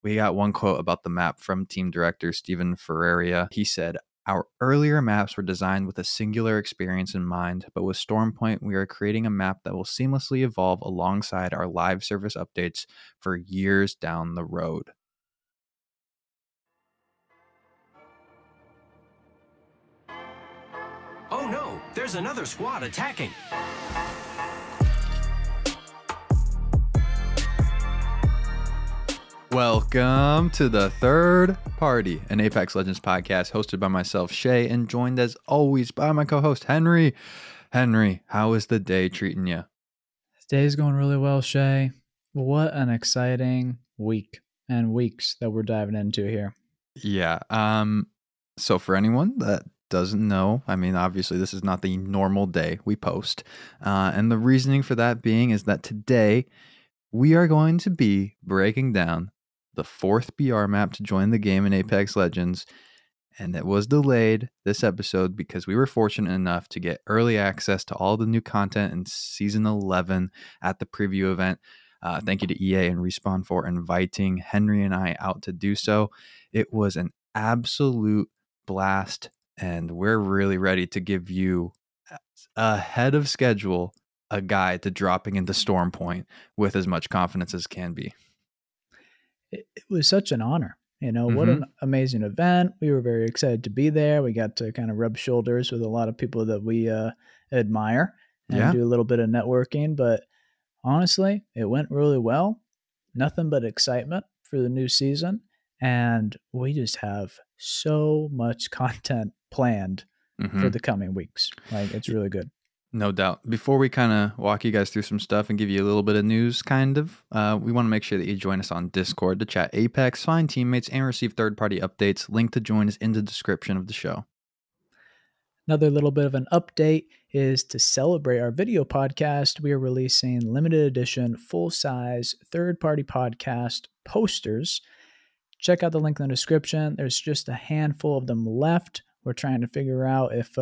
We got one quote about the map from team director Steven Ferreira. He said, "Our earlier maps were designed with a singular experience in mind, but with Stormpoint, we are creating a map that will seamlessly evolve alongside our live service updates for years down the road." Oh no, there's another squad attacking. Welcome to the Third Party, an Apex Legends podcast hosted by myself, Shay, and joined as always by my co-host, Henry. Henry, how is the day treating you? This day's going really well, Shay. What an exciting week and weeks that we're diving into here. Yeah. So for anyone that doesn't know, I mean, obviously this is not the normal day we post. And the reasoning for that being is that today we are going to be breaking down the fourth BR map to join the game in Apex Legends. And it was delayed this episode because we were fortunate enough to get early access to all the new content in Season 11 at the preview event. Thank you to EA and Respawn for inviting Henry and I out to do so. It was an absolute blast, and we're really ready to give you, ahead of schedule, a guide to dropping into Stormpoint with as much confidence as can be. It was such an honor. What an amazing event. We were very excited to be there. We got to kind of rub shoulders with a lot of people that we admire and do a little bit of networking. But honestly, it went really well. Nothing but excitement for the new season. And we just have so much content planned for the coming weeks. Like, it's really good. No doubt. Before we kind of walk you guys through some stuff and give you a little bit of news, we want to make sure that you join us on Discord to chat Apex, find teammates, and receive third-party updates. Link to join is in the description of the show. Another little bit of an update is to celebrate our video podcast. We are releasing limited edition, full-size, third-party podcast posters. Check out the link in the description. There's just a handful of them left. We're trying to figure out if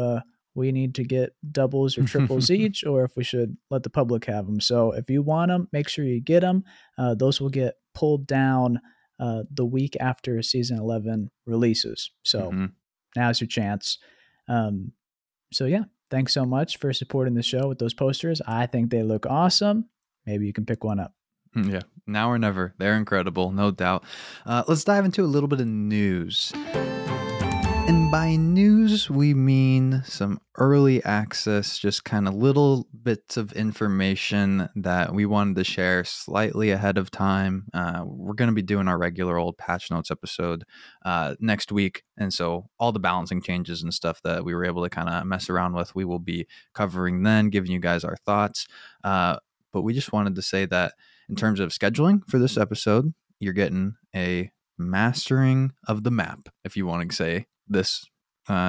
we need to get doubles or triples each, or if we should let the public have them. So if you want them, make sure you get them. Those will get pulled down the week after Season 11 releases. So now's your chance. So yeah, thanks so much for supporting the show with those posters. I think they look awesome. Maybe you can pick one up. Yeah, now or never. They're incredible, no doubt. Let's dive into a little bit of news. And by news, we mean some early access, just kind of little bits of information that we wanted to share slightly ahead of time. We're going to be doing our regular old patch notes episode next week. And so all the balancing changes and stuff that we were able to kind of mess around with, we will be covering then, giving you guys our thoughts. But we just wanted to say that in terms of scheduling for this episode, you're getting a mastering of the map, if you want to say this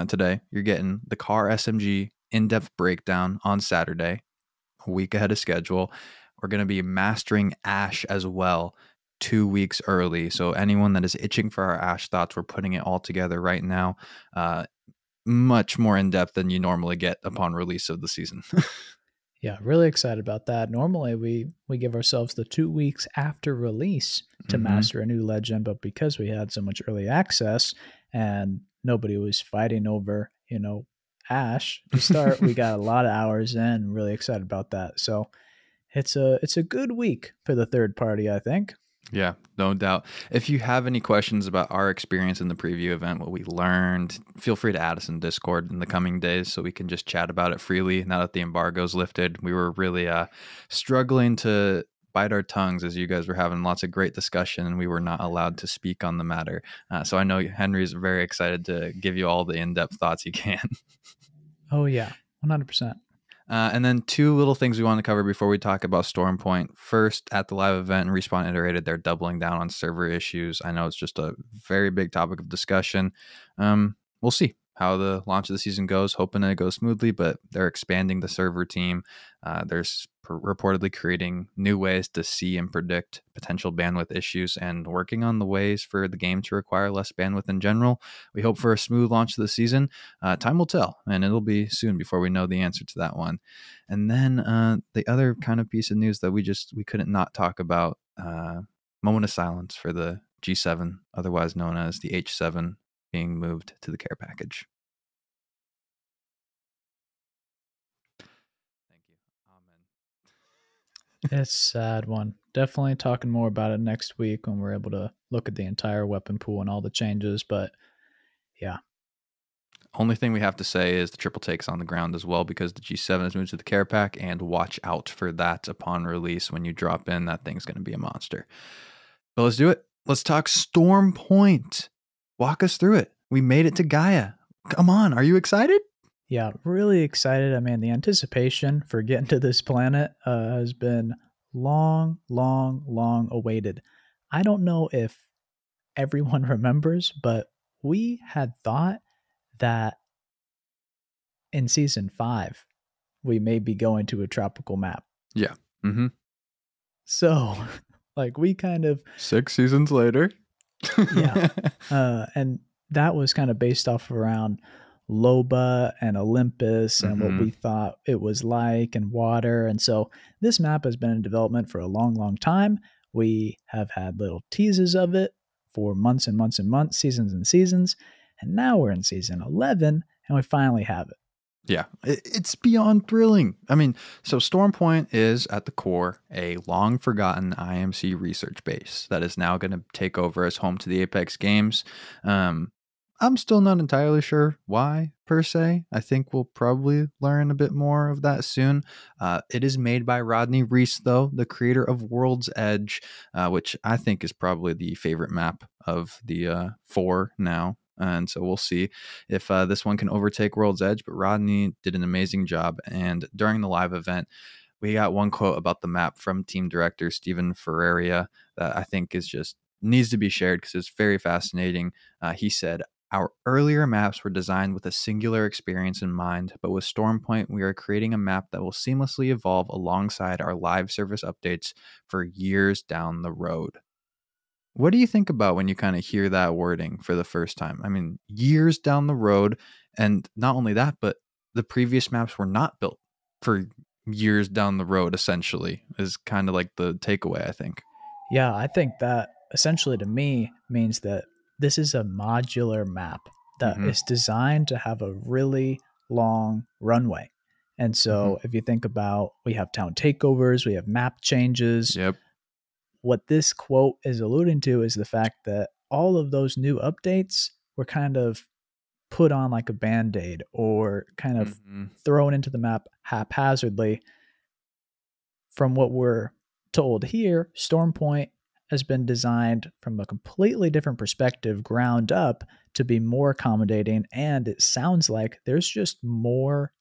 today. You're getting the car SMG in-depth breakdown on Saturday, a week ahead of schedule. We're going to be mastering Ash as well 2 weeks early. So anyone that is itching for our Ash thoughts, we're putting it all together right now. Much more in-depth than you normally get upon release of the season. Yeah, really excited about that. Normally, we give ourselves the 2 weeks after release to master a new legend, but because we had so much early access and nobody was fighting over, Ash to start, we got a lot of hours in. Really excited about that. So it's a good week for the third party, I think. Yeah, no doubt. If you have any questions about our experience in the preview event, what we learned, feel free to add us in Discord in the coming days so we can just chat about it freely now that the embargo's lifted. We were really struggling to bite our tongues as you guys were having lots of great discussion and we were not allowed to speak on the matter. So I know Henry's very excited to give you all the in-depth thoughts he can. Oh, yeah, 100%. And then two little things we want to cover before we talk about Stormpoint. First, at the live event, Respawn iterated they're doubling down on server issues. I know it's just a very big topic of discussion. We'll see how the launch of the season goes, hoping that it goes smoothly, but they're expanding the server team. There's reportedly creating new ways to see and predict potential bandwidth issues and working on the ways for the game to require less bandwidth in general. We hope for a smooth launch of the season. Time will tell, and it'll be soon before we know the answer to that one. And then the other kind of piece of news that we couldn't not talk about, moment of silence for the G7, otherwise known as the H7, being moved to the care package. Thank you. Amen. It's a sad one. Definitely talking more about it next week when we're able to look at the entire weapon pool and all the changes. But yeah. Only thing we have to say is the triple take's on the ground as well, because the G7 is moved to the care pack, and watch out for that upon release. When you drop in, that thing's going to be a monster. But let's do it. Let's talk Storm Point. Walk us through it. We made it to Gaia. Come on, are you excited? Yeah, really excited. I mean, the anticipation for getting to this planet has been long awaited. I don't know if everyone remembers, but we had thought that in season 5, we may be going to a tropical map. Yeah. Mm-hmm. So, like, we kind of 6 seasons later. yeah. And that was kind of based off around Loba and Olympus and what we thought it was like, and water. And so this map has been in development for a long time. We have had little teases of it for months and months and months, seasons and seasons. And now we're in season 11 and we finally have it. Yeah, it's beyond thrilling. I mean, so Storm Point is at the core a long forgotten IMC research base that is now going to take over as home to the Apex games. I'm still not entirely sure why, per se. I think we'll probably learn a bit more of that soon. It is made by Rodney Reese, though, the creator of World's Edge, which I think is probably the favorite map of the 4 now. And so we'll see if this one can overtake World's Edge. But Rodney did an amazing job. And during the live event, we got one quote about the map from team director Steven Ferreira that I think is just needs to be shared because it's very fascinating. He said, "Our earlier maps were designed with a singular experience in mind, but with Storm Point, we are creating a map that will seamlessly evolve alongside our live service updates for years down the road." What do you think about when you kind of hear that wording for the first time? I mean, years down the road, and not only that, but the previous maps were not built for years down the road, essentially, is kind of like the takeaway, I think. Yeah, I think that essentially to me means that this is a modular map that is designed to have a really long runway. And so if you think about, we have town takeovers, we have map changes. Yep. What this quote is alluding to is the fact that all of those new updates were kind of put on like a band-aid or kind of thrown into the map haphazardly. From what we're told here, Storm Point has been designed from a completely different perspective, ground up, to be more accommodating. And it sounds like there's just more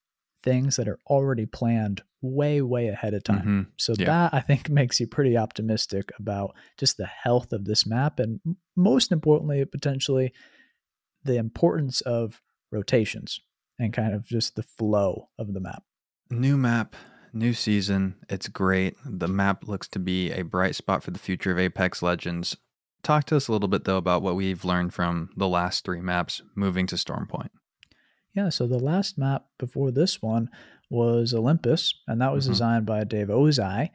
things that are already planned way ahead of time. So that, I think, makes you pretty optimistic about just the health of this map. And most importantly, potentially the importance of rotations and kind of just the flow of the map. New map, new season. It's great. The map looks to be a bright spot for the future of Apex Legends. Talk to us a little bit, though, about what we've learned from the last 3 maps moving to Storm Point. Yeah, so the last map before this one was Olympus, and that was designed by Dave Ozai.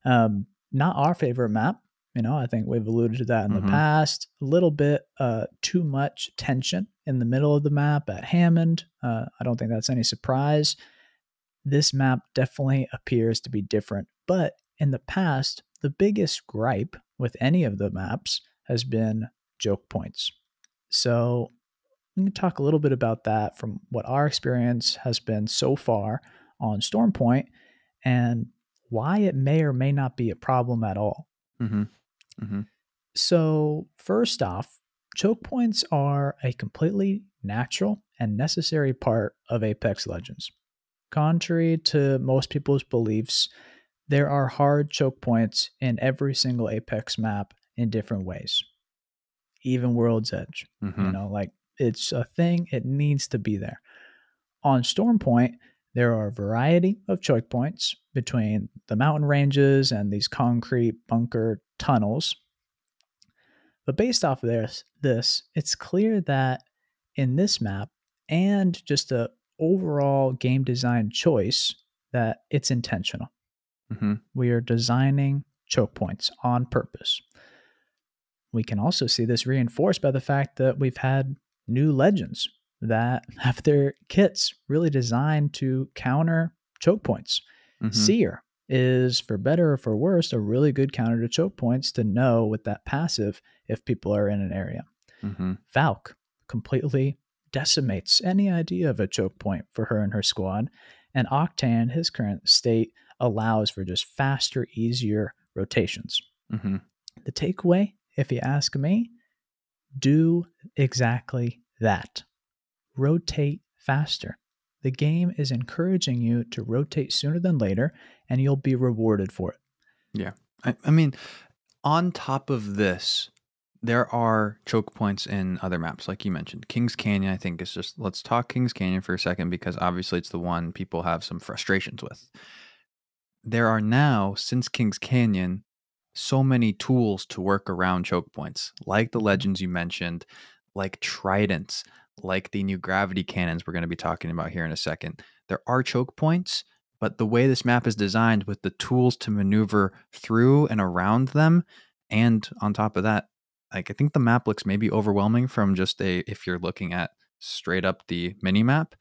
Not our favorite map. You know, I think we've alluded to that in the past. A little bit too much tension in the middle of the map at Hammond. I don't think that's any surprise. This map definitely appears to be different. But in the past, the biggest gripe with any of the maps has been choke points. So we can talk a little bit about that from what our experience has been so far on Storm Point and why it may or may not be a problem at all. So first off, choke points are a completely natural and necessary part of Apex Legends. Contrary to most people's beliefs, there are hard choke points in every single Apex map in different ways. Even World's Edge, you know, like it's a thing, it needs to be there. On Storm Point, there are a variety of choke points between the mountain ranges and these concrete bunker tunnels. But based off of this, it's clear that in this map and just a overall game design choice that it's intentional. We are designing choke points on purpose. we can also see this reinforced by the fact that we've had new legends that have their kits really designed to counter choke points. Mm-hmm. Seer is, for better or for worse, a really good counter to choke points to know with that passive if people are in an area. Mm-hmm. Valk completely decimates any idea of a choke point for her and her squad. And Octane, his current state, allows for just faster, easier rotations. Mm-hmm. The takeaway, if you ask me, do exactly that. Rotate faster. The game is encouraging you to rotate sooner than later, and you'll be rewarded for it. Yeah. I mean, on top of this, there are choke points in other maps, like you mentioned. Kings Canyon, I think, is just, let's talk Kings Canyon for a second, because obviously it's the one people have some frustrations with. There are now, since Kings Canyon, so many tools to work around choke points, like the legends you mentioned, like tridents, like the new gravity cannons we're going to be talking about here in a second. There are choke points, but the way this map is designed with the tools to maneuver through and around them, and on top of that, like, I think the map looks maybe overwhelming from just if you're looking at straight up the mini map.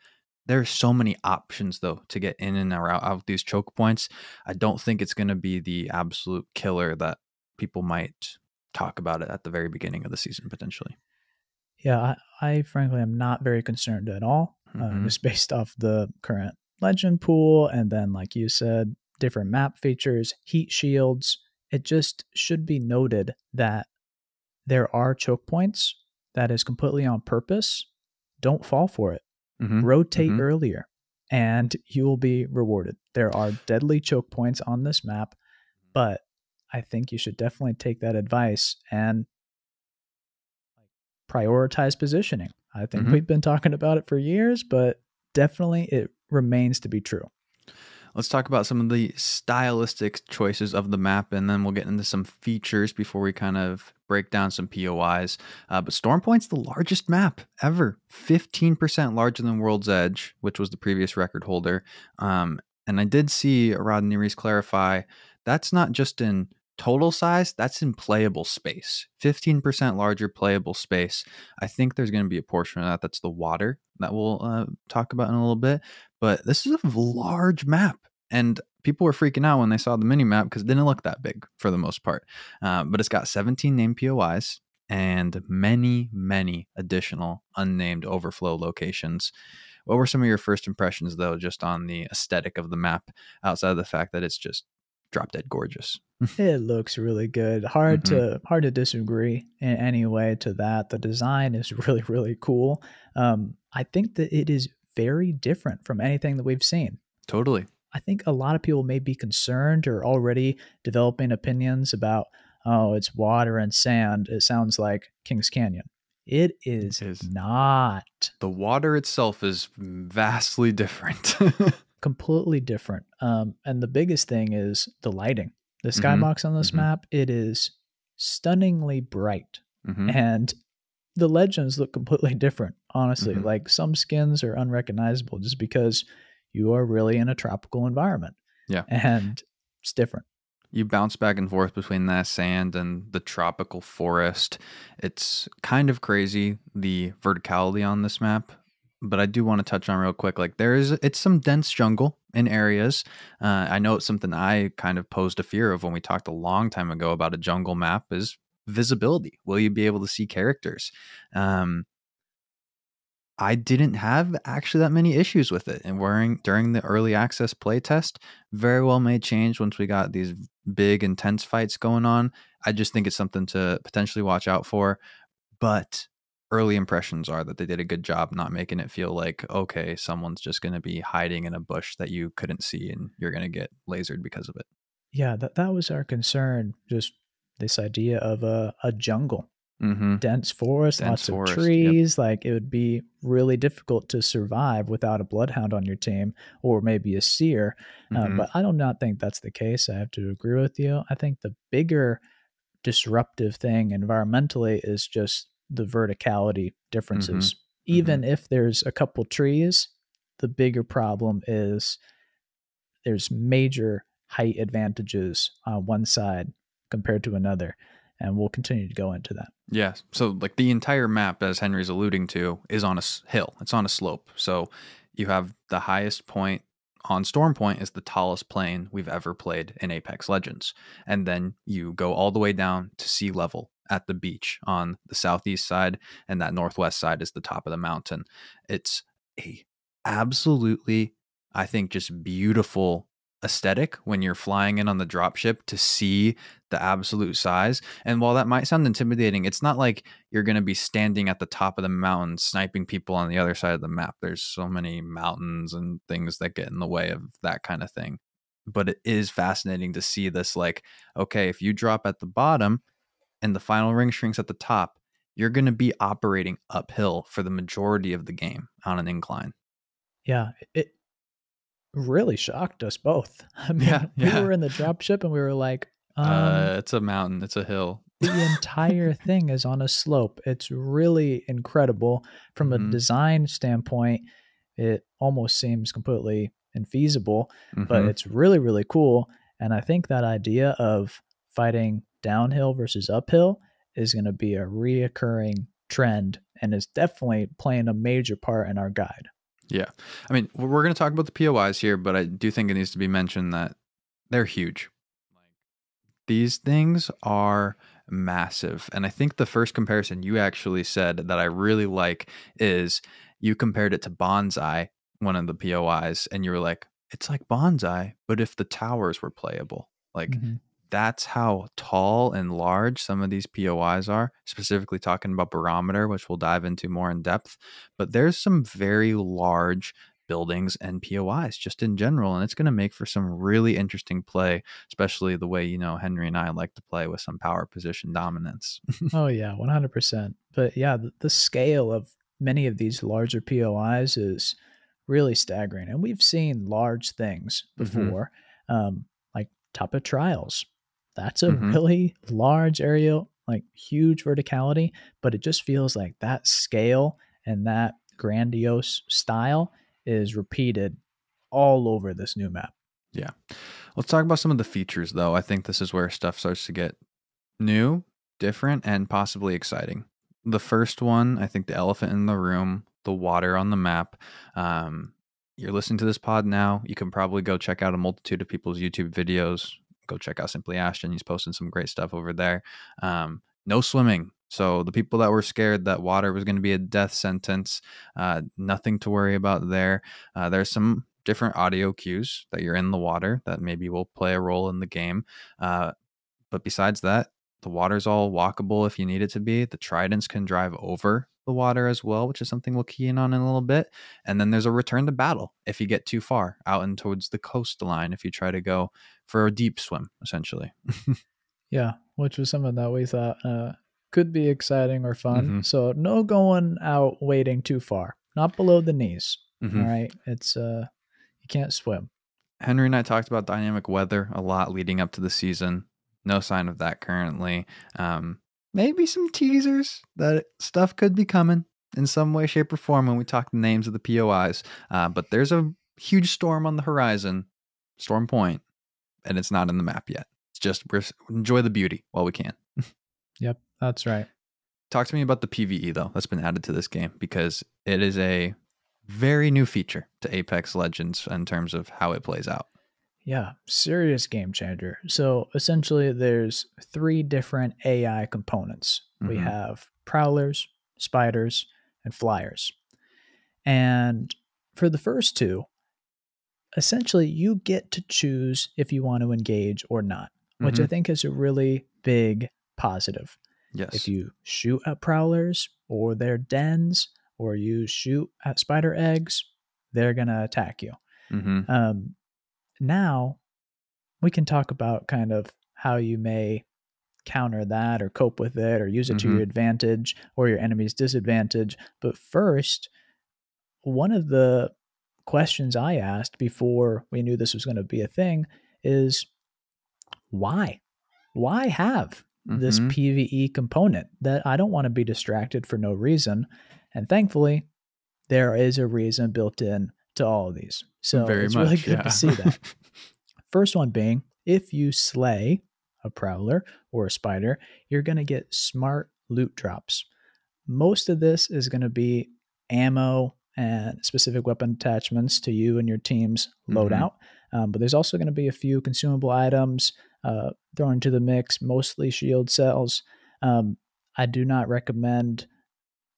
There's so many options though to get in and out of these choke points. I don't think it's going to be the absolute killer that people might talk about it at the very beginning of the season potentially. Yeah, I frankly am not very concerned at all, Mm-hmm. just based off the current legend pool. And then, like you said, different map features, heat shields. It just should be noted that there are choke points that is completely on purpose. Don't fall for it. Mm-hmm. Rotate Mm-hmm. earlier and you will be rewarded. There are deadly choke points on this map, but I think you should definitely take that advice and prioritize positioning. I think Mm-hmm. we've been talking about it for years, but definitely it remains to be true. Let's talk about some of the stylistic choices of the map, and then we'll get into some features before we kind of break down some POIs. But Storm Point's the largest map ever, 15% larger than World's Edge, which was the previous record holder. And I did see Rodney Reese clarify that's not just in total size, that's in playable space. 15% larger playable space. I think there's going to be a portion of that that's the water that we'll talk about in a little bit. But this is a large map, and people were freaking out when they saw the mini map because it didn't look that big for the most part. But it's got 17 named POIs and many, many additional unnamed overflow locations. What were some of your first impressions, though, just on the aesthetic of the map, outside of the fact that it's just drop dead gorgeous? It looks really good. Hard Mm-hmm. to disagree in any way to that. The design is really, really cool. I think that it is very different from anything that we've seen. Totally. I think a lot of people may be concerned or already developing opinions about, oh, it's water and sand. It sounds like Kings Canyon. It is Is not. the water itself is vastly different. Completely different. And the biggest thing is the lighting. The Mm-hmm. skybox on this Mm-hmm. map, it is stunningly bright. Mm-hmm. And the legends look completely different, honestly. Mm-hmm. Like some skins are unrecognizable just because you are really in a tropical environment. Yeah. And it's different. You bounce back and forth between that sand and the tropical forest. It's kind of crazy, the verticality on this map. But I do want to touch on real quick. Like, it's some dense jungle in areas. I know it's something I kind of posed a fear of when we talked a long time ago about a jungle map is visibility. Will you be able to see characters? I didn't have actually that many issues with it. And during the early access playtest, very well may change once we got these big, intense fights going on. I just think it's something to potentially watch out for. But early impressions are that they did a good job not making it feel like, okay, someone's just going to be hiding in a bush that you couldn't see and you're going to get lasered because of it. Yeah, that was our concern. Just this idea of a jungle. Mm-hmm. Dense forest, Dense lots of forest. Yep. trees. Like it would be really difficult to survive without a bloodhound on your team or maybe a seer. Mm-hmm. But I do not think that's the case. I have to agree with you. I think the bigger disruptive thing environmentally is just the verticality differences. Mm-hmm. Even if there's a couple trees, the bigger problem is there's major height advantages on one side compared to another. and we'll continue to go into that. Yeah. So like the entire map, as Henry's alluding to, is on a hill. It's on a slope. So you have the highest point on Storm Point is the tallest plane we've ever played in Apex Legends. And then you go all the way down to sea level at the beach on the southeast side, and that northwest side is the top of the mountain. It's a absolutely, I think, just beautiful aesthetic when you're flying in on the dropship to see the absolute size. And while that might sound intimidating, it's not like you're going to be standing at the top of the mountain sniping people on the other side of the map. There's so many mountains and things that get in the way of that kind of thing. But it is fascinating to see this, like, okay, if you drop at the bottom and the final ring shrinks at the top, you're going to be operating uphill for the majority of the game on an incline. Yeah, it really shocked us both. I mean, we were in the dropship and we were like, it's a mountain, it's a hill. The entire thing is on a slope. It's really incredible. From a design standpoint, it almost seems completely infeasible, but it's really, really cool. And I think that idea of fighting downhill versus uphill is going to be a reoccurring trend and is definitely playing a major part in our guide. Yeah. I mean, we're going to talk about the POIs here, but I do think it needs to be mentioned that they're huge. These things are massive. And I think the first comparison you actually said that I really like is you compared it to Bonsai, one of the POIs, and you were like, it's like Bonsai, but if the towers were playable. Like, that's how tall and large some of these POIs are, specifically talking about Barometer, which we'll dive into more in depth. But there's some very large buildings and POIs just in general, and it's going to make for some really interesting play, especially the way, Henry and I like to play with some power position dominance. Oh, yeah, 100%. But yeah, the scale of many of these larger POIs is really staggering. And we've seen large things before, like Top of Trials. That's a really large area, like huge verticality, but it just feels like that scale and that grandiose style is repeated all over this new map. Yeah. Let's talk about some of the features, though. I think this is where stuff starts to get new, different, and possibly exciting. The first one, I think the elephant in the room, the water on the map. You're listening to this pod now. You can probably go check out a multitude of people's YouTube videos. Go check out Simply Ashton. He's posting some great stuff over there. No swimming. So the people that were scared that water was going to be a death sentence, nothing to worry about there. There's some different audio cues that you're in the water that maybe will play a role in the game. But besides that, the water's all walkable if you need it to be. The tridents can drive over the water as well, which is something we'll key in on in a little bit. And then there's a return to battle if you get too far out and towards the coastline, if you try to go for a deep swim, essentially. Yeah, which was something that we thought could be exciting or fun. So no going out wading too far, not below the knees. All right. It's you can't swim. Henry and I talked about dynamic weather a lot leading up to the season. No sign of that currently. Maybe some teasers that stuff could be coming in some way, shape, or form when we talk the names of the POIs. But there's a huge storm on the horizon, Storm Point, and it's not in the map yet. It's just enjoy the beauty while we can. Yep, that's right. Talk to me about the PvE, though, that's been added to this game, because it is a very new feature to Apex Legends in terms of how it plays out. Yeah, serious game changer. So essentially there's 3 different AI components. We have prowlers, spiders, and flyers. And for the first 2, essentially you get to choose if you want to engage or not, which I think is a really big positive. Yes. If you shoot at prowlers or their dens, or you shoot at spider eggs, they're going to attack you. Now we can talk about kind of how you may counter that or cope with it or use it to your advantage or your enemy's disadvantage. But first, one of the questions I asked before we knew this was going to be a thing is why? Why have this PvE component that I don't want to be distracted for no reason? And thankfully, there is a reason built in to all of these. So it's really good to see that. First one being, if you slay a prowler or a spider, you're going to get smart loot drops. Most of this is going to be ammo and specific weapon attachments to you and your team's loadout. But there's also going to be a few consumable items thrown into the mix, mostly shield cells. I do not recommend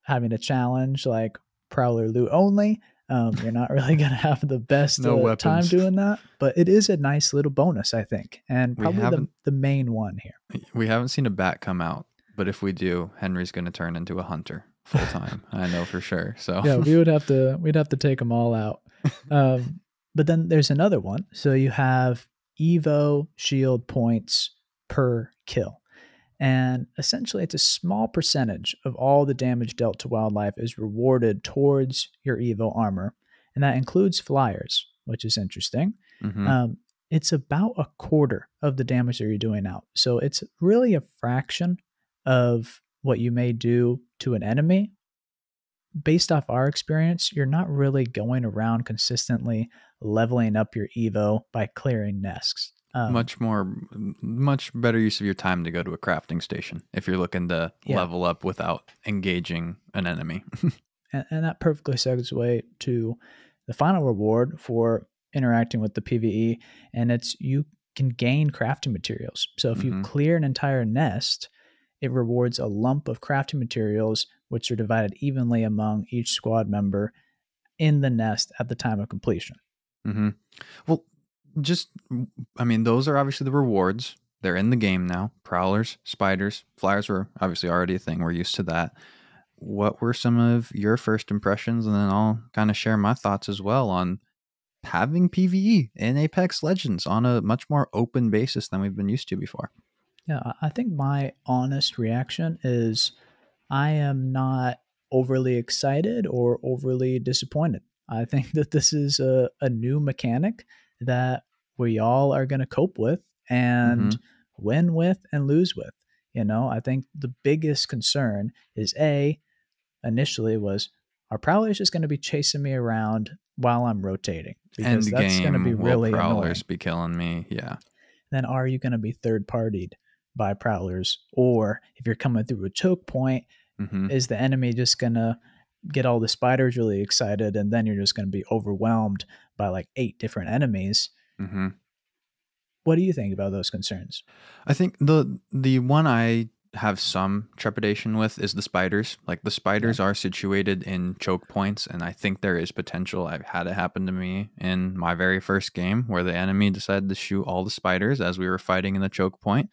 having a challenge like Prowler loot only. You're not really going to have the best No time weapons. doing that, but it is a nice little bonus, I think, and We probably haven't- the main one here. We haven't seen a bat come out, but if we do, Henry's going to turn into a hunter full time. I know for sure. So Yeah, we'd have to take them all out. But then there's another one. So you have Evo shield points per kill. And essentially, it's a small percentage of all the damage dealt to wildlife is rewarded towards your Evo armor. And that includes flyers, which is interesting. It's about a quarter of the damage that you're doing out. So it's really a fraction of what you may do to an enemy. Based off our experience, you're not really going around consistently leveling up your Evo by clearing nests. much better use of your time to go to a crafting station if you're looking to level up without engaging an enemy. And that perfectly segues to the final reward for interacting with the PvE, and it's you can gain crafting materials. So if you clear an entire nest, it rewards a lump of crafting materials, which are divided evenly among each squad member in the nest at the time of completion. Well, those are obviously the rewards. They're in the game now. Prowlers, spiders, flyers were obviously already a thing. We're used to that. What were some of your first impressions? And then I'll kind of share my thoughts as well on having PvE in Apex Legends on a much more open basis than we've been used to before. Yeah, I think my honest reaction is I am not overly excited or overly disappointed. I think that this is a new mechanic that we all are going to cope with and win with and lose with. I think the biggest concern is initially was, are prowlers just going to be chasing me around while I'm rotating? Because that's going to be really will prowlers annoying. be killing me? Yeah. Then are you going to be third partied by prowlers? Or if you're coming through a choke point, is the enemy just going to get all the spiders really excited and then you're just going to be overwhelmed by like 8 different enemies? What do you think about those concerns? I think the one I have some trepidation with is the spiders. Like the spiders are situated in choke points, and I think there is potential. I've had it happen to me in my very first game where the enemy decided to shoot all the spiders as we were fighting in the choke point.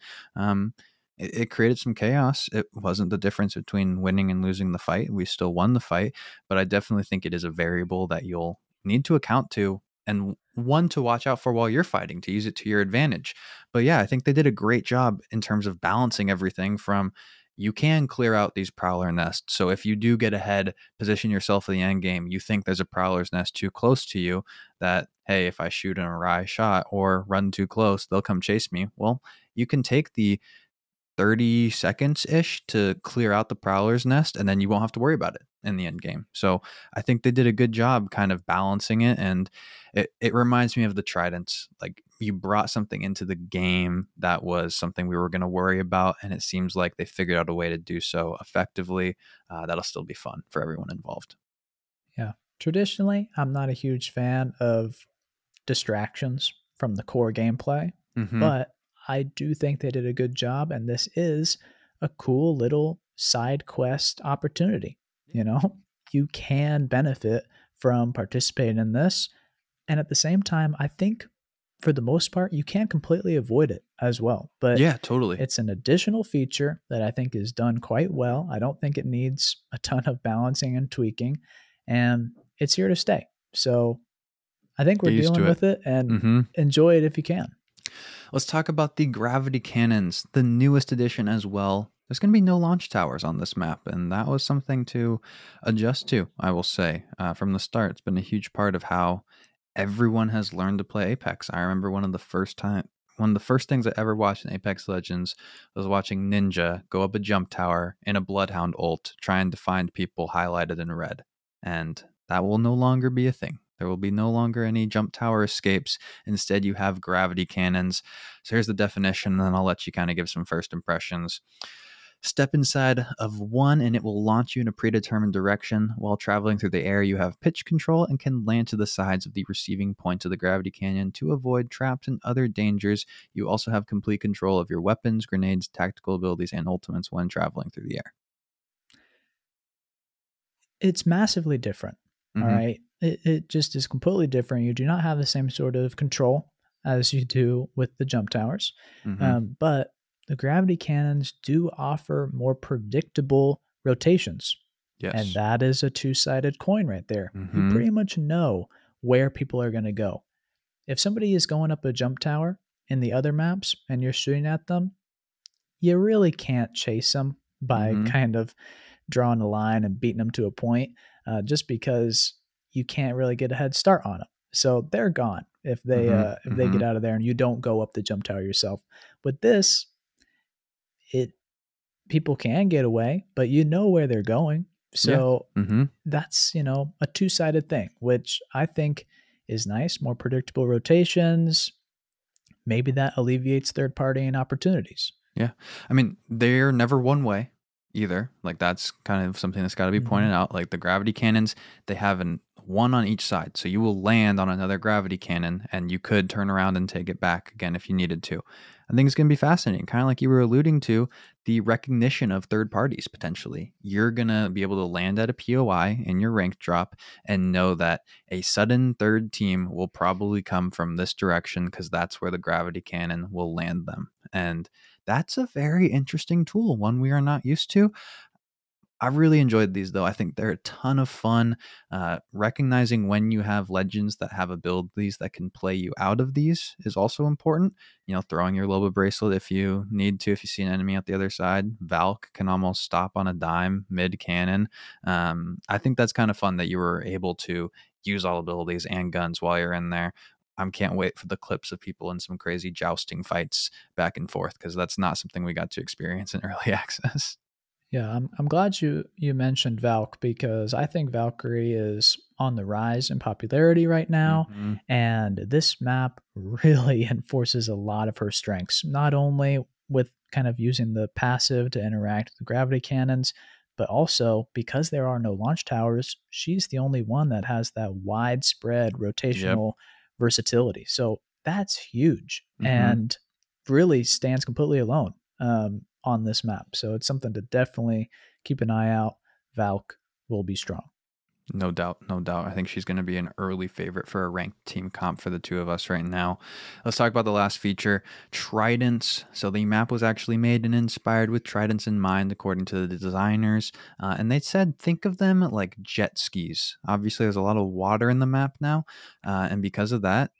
It created some chaos. It wasn't the difference between winning and losing the fight. We still won the fight, but I definitely think it is a variable that you'll need to account to, and one to watch out for while you're fighting, to use it to your advantage. But yeah, I think they did a great job in terms of balancing everything from you can clear out these prowler nests. So if you do get ahead, position yourself in the end game, you think there's a prowler's nest too close to you that, hey, if I shoot an awry shot or run too close, they'll come chase me. Well, you can take the 30 seconds-ish to clear out the prowler's nest, and then you won't have to worry about it in the end game. So I think they did a good job kind of balancing it, and it reminds me of the tridents. Like, you brought something into the game that was something we were going to worry about, and it seems like they figured out a way to do so effectively. That'll still be fun for everyone involved. Yeah. Traditionally, I'm not a huge fan of distractions from the core gameplay, but I do think they did a good job, and this is a cool little side quest opportunity. You can benefit from participating in this, and at the same time, I think for the most part, you can't completely avoid it as well. But yeah, totally. It's an additional feature that I think is done quite well. I don't think it needs a ton of balancing and tweaking, and it's here to stay. So I think we're dealing with it, and enjoy it if you can. Let's talk about the gravity cannons, the newest addition as well. There's going to be no launch towers on this map, and that was something to adjust to, I will say, from the start. It's been a huge part of how everyone has learned to play Apex. I remember one of the first things I ever watched in Apex Legends was watching Ninja go up a jump tower in a Bloodhound ult, trying to find people highlighted in red. And that will no longer be a thing. There will be no longer any jump tower escapes. Instead, you have gravity cannons. So here's the definition, and then I'll let you kind of give some first impressions. Step inside of one and it will launch you in a predetermined direction. While traveling through the air, you have pitch control and can land to the sides of the receiving points of the gravity canyon to avoid traps and other dangers. You also have complete control of your weapons, grenades, tactical abilities, and ultimates when traveling through the air. It's massively different. All Mm-hmm. right. It just is completely different. You do not have the same sort of control as you do with the jump towers. Mm-hmm. But the gravity cannons do offer more predictable rotations. And Yes. that is a two-sided coin right there. You Mm-hmm. pretty much know where people are going to go. If somebody is going up a jump tower in the other maps and you're shooting at them, you really can't chase them by Mm-hmm. kind of drawing a line and beating them to a point, just because you can't really get a head start on them. So they're gone if they Mm-hmm. get out of there and you don't go up the jump tower yourself. With this, it people can get away, but you know where they're going. Yeah. So Mm-hmm. that's, a two-sided thing, which I think is nice, more predictable rotations. Maybe that alleviates third party and opportunities. Yeah. I mean, they're never one way either. Like that's kind of something that's got to be Mm-hmm. pointed out. Like the gravity cannons, they have one on each side. So you will land on another gravity cannon and you could turn around and take it back again if you needed to. I think it's going to be fascinating. Kind of like you were alluding to, the recognition of third parties potentially. You're going to be able to land at a POI in your rank drop and know that a sudden third team will probably come from this direction because that's where the gravity cannon will land them. And that's a very interesting tool, one we are not used to. I really enjoyed these, though. I think they're a ton of fun. Recognizing when you have legends that have abilities that can play you out of these is also important. Throwing your Loba bracelet if you need to, if you see an enemy at the other side. Valk can almost stop on a dime mid cannon. I think that's kind of fun that you were able to use all abilities and guns while you're in there. I can't wait for the clips of people in some crazy jousting fights back and forth because that's not something we got to experience in early access. Yeah, I'm glad you mentioned Valk because I think Valkyrie is on the rise in popularity right now, Mm-hmm. and this map really enforces a lot of her strengths, not only with kind of using the passive to interact with the gravity cannons, but also because there are no launch towers, she's the only one that has that widespread Yep. rotational versatility. So that's huge Mm-hmm. and really stands completely alone. On this map. So it's something to definitely keep an eye out. Valk will be strong. No doubt, no doubt. I think she's going to be an early favorite for a ranked team comp for the two of us right now. Let's talk about the last feature, tridents. So the map was actually made and inspired with tridents in mind, according to the designers. And they said, think of them like jet skis. Obviously, there's a lot of water in the map now. And because of that,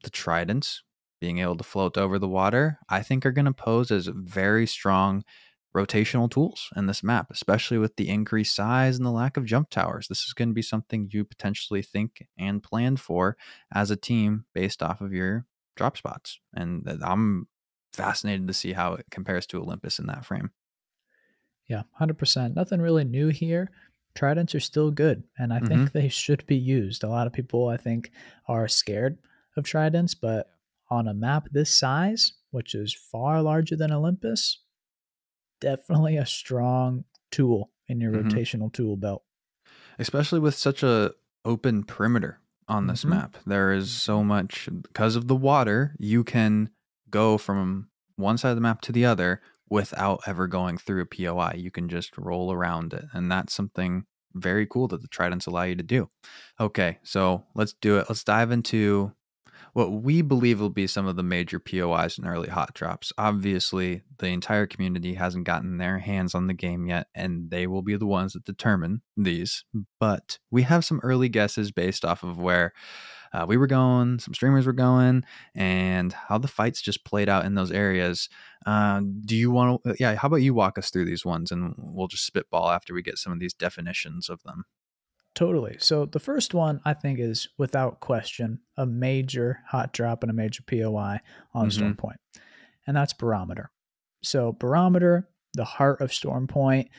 the tridents being able to float over the water, I think are going to pose as very strong rotational tools in this map, especially with the increased size and the lack of jump towers. This is going to be something you potentially think and plan for as a team based off of your drop spots. And I'm fascinated to see how it compares to Olympus in that frame. Yeah, 100%. Nothing really new here. Tridents are still good, and I Mm-hmm. think they should be used. A lot of people, I think, are scared of tridents, but on a map this size, which is far larger than Olympus, definitely a strong tool in your Mm-hmm. rotational tool belt. Especially with such a open perimeter on this Mm-hmm. map. There is so Mm-hmm. much because of the water, you can go from one side of the map to the other without ever going through a POI. You can just roll around it. And that's something very cool that the Tridents allow you to do. Okay, so let's do it. Let's dive into what we believe will be some of the major POIs and early hot drops. Obviously, the entire community hasn't gotten their hands on the game yet, and they will be the ones that determine these. But we have some early guesses based off of where we were going, some streamers were going, and how the fights just played out in those areas. Do you want to, yeah, how about you walk us through these ones and we'll just spitball after we get some of these definitions of them? Totally. So the first one I think is without question a major hot drop and a major POI on Mm-hmm. Storm Point, and that's Barometer. So Barometer, the heart of Storm Point,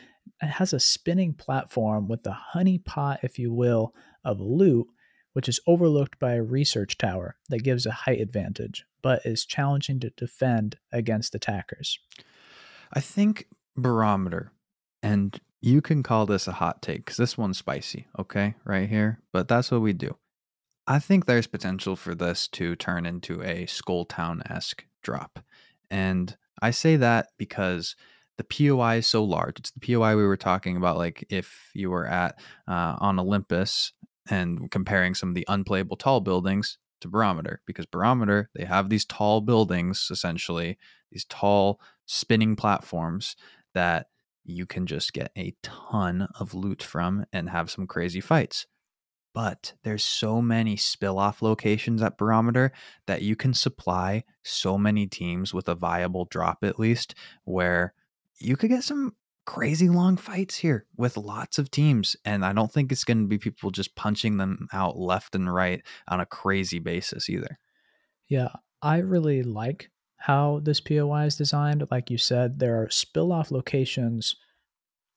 it has a spinning platform with a honey pot, if you will, of loot, which is overlooked by a research tower that gives a height advantage, but is challenging to defend against attackers. I think barometer, and you can call this a hot take because this one's spicy, okay, right here, but that's what we do. I think there's potential for this to turn into a Skull Town-esque drop. And I say that because the POI is so large. It's the POI we were talking about, like if you were at on Olympus and comparing some of the unplayable tall buildings to Barometer, because Barometer, they have these tall buildings, essentially, these tall spinning platforms that you can just get a ton of loot from and have some crazy fights. But there's so many spill off locations at Barometer that you can supply so many teams with a viable drop, at least, where you could get some crazy long fights here with lots of teams. And I don't think it's going to be people just punching them out left and right on a crazy basis either. Yeah, I really like how this POI is designed. Like you said, there are spill off locations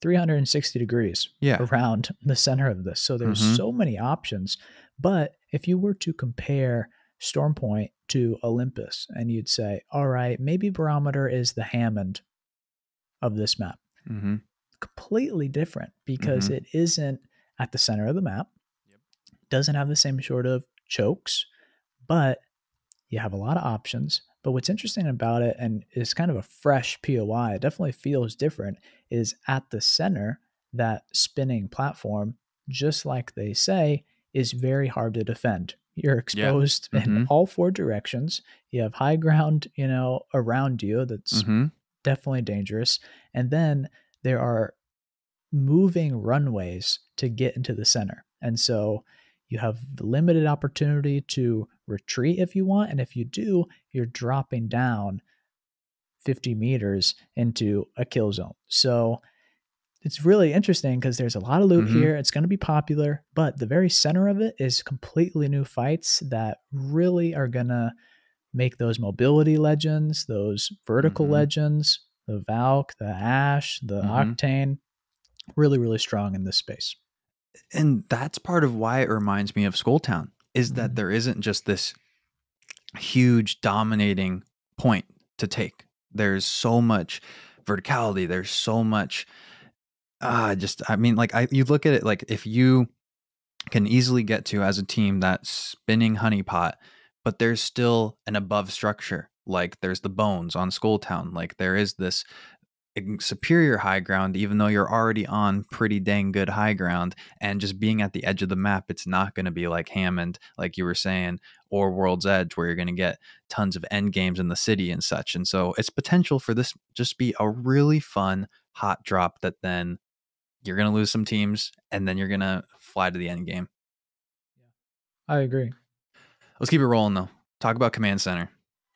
360 degrees Yeah. around the center of this. So there's so many options. But if you were to compare Storm Point to Olympus and you'd say, all right, maybe Barometer is the Hammond of this map. Completely different because it isn't at the center of the map. Doesn't have the same sort of chokes, but you have a lot of options. But what's interesting about it, and it's kind of a fresh POI, it definitely feels different, is at the center, that spinning platform, just like they say, is very hard to defend. You're exposed in all four directions. You have high ground, around you that's definitely dangerous. And then there are moving runways to get into the center. And so you have limited opportunity to retreat if you want. And if you do, you're dropping down 50 meters into a kill zone. So it's really interesting because there's a lot of loot here. It's going to be popular, but the very center of it is completely new fights that really are going to make those mobility legends, those vertical legends, the Valk, the Ash, the Octane, really, really strong in this space. And that's part of why it reminds me of Skull Town, is that there isn't just this huge dominating point to take. There's so much verticality. There's so much, you look at it like if you can easily get to as a team that spinning honeypot, but there's still an above structure. Like there's the bones on Skull Town. Like there is this superior high ground, even though you're already on pretty dang good high ground, and just being at the edge of the map, it's not going to be like Hammond, like you were saying, or World's Edge, where you're going to get tons of end games in the city and such. And so it's potential for this just be a really fun hot drop that then you're going to lose some teams and then you're going to fly to the end game. I agree. Let's keep it rolling though. Talk about Command Center.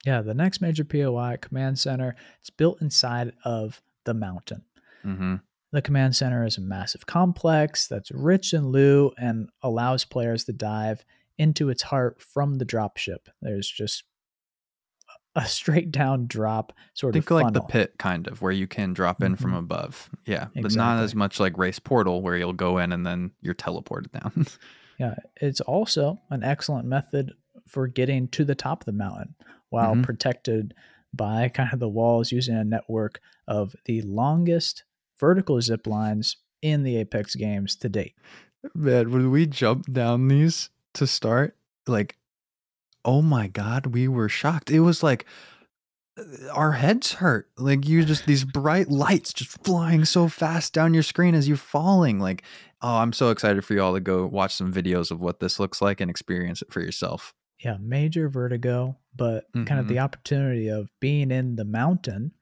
Yeah, the next major POI, Command Center, it's built inside of the mountain. The Command Center is a massive complex that's rich in loot and allows players to dive into its heart from the dropship. There's just a straight down drop sort of funnel. Think like the pit kind of, where you can drop in from above. Yeah, but not as much like Race Portal, where you'll go in and then you're teleported down. Yeah, it's also an excellent method for getting to the top of the mountain while protected by kind of the walls, using a network of the longest vertical zip lines in the Apex games to date. Man, when we jumped down these to start, like, oh my God, we were shocked. It was like our heads hurt. Like you just, these bright lights just flying so fast down your screen as you're falling. Like, oh, I'm so excited for you all to go watch some videos of what this looks like and experience it for yourself. Yeah, major vertigo, but kind of the opportunity of being in the mountain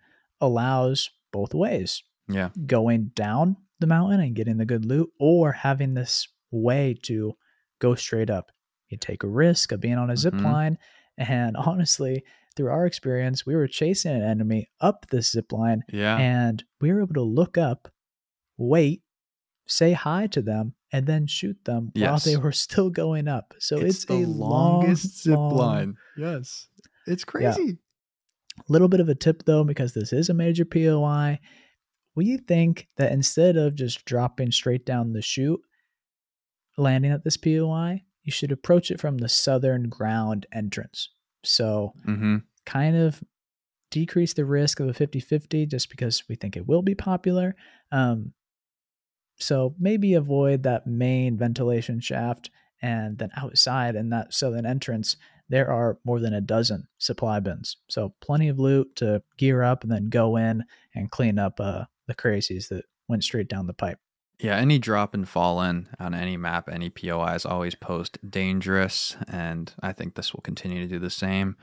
allows both ways. Yeah. Going down the mountain and getting the good loot, or having this way to go straight up. You take a risk of being on a zip line. And honestly, through our experience, we were chasing an enemy up this zip line. Yeah. And we were able to look up, wait, say hi to them, and then shoot them while they were still going up. So it's the a longest zip line. Yes. It's crazy. Yeah. Little bit of a tip though, because this is a major POI. We think that instead of just dropping straight down the chute, landing at this POI, you should approach it from the southern ground entrance. So Mm-hmm. kind of decrease the risk of a 50-50 just because we think it will be popular. So maybe avoid that main ventilation shaft, and then outside in that southern entrance, there are more than a dozen supply bins. So plenty of loot to gear up and then go in and clean up the crazies that went straight down the pipe. Yeah, any drop and fall in on any map, any POI is always post dangerous, and I think this will continue to do the same.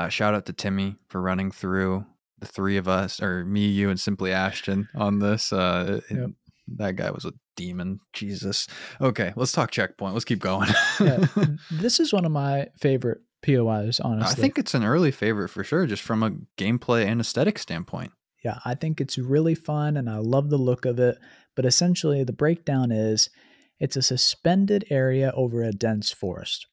Shout out to Timmy for running through the three of us, or me, you, and Simply Ashton on this. Yep. That guy was a demon. Jesus. Okay, let's talk checkpoint. Let's keep going. Yeah, this is one of my favorite POIs, honestly. I think it's an early favorite for sure, just from a gameplay and aesthetic standpoint. Yeah, I think it's really fun and I love the look of it. But essentially, the breakdown is it's a suspended area over a dense forest.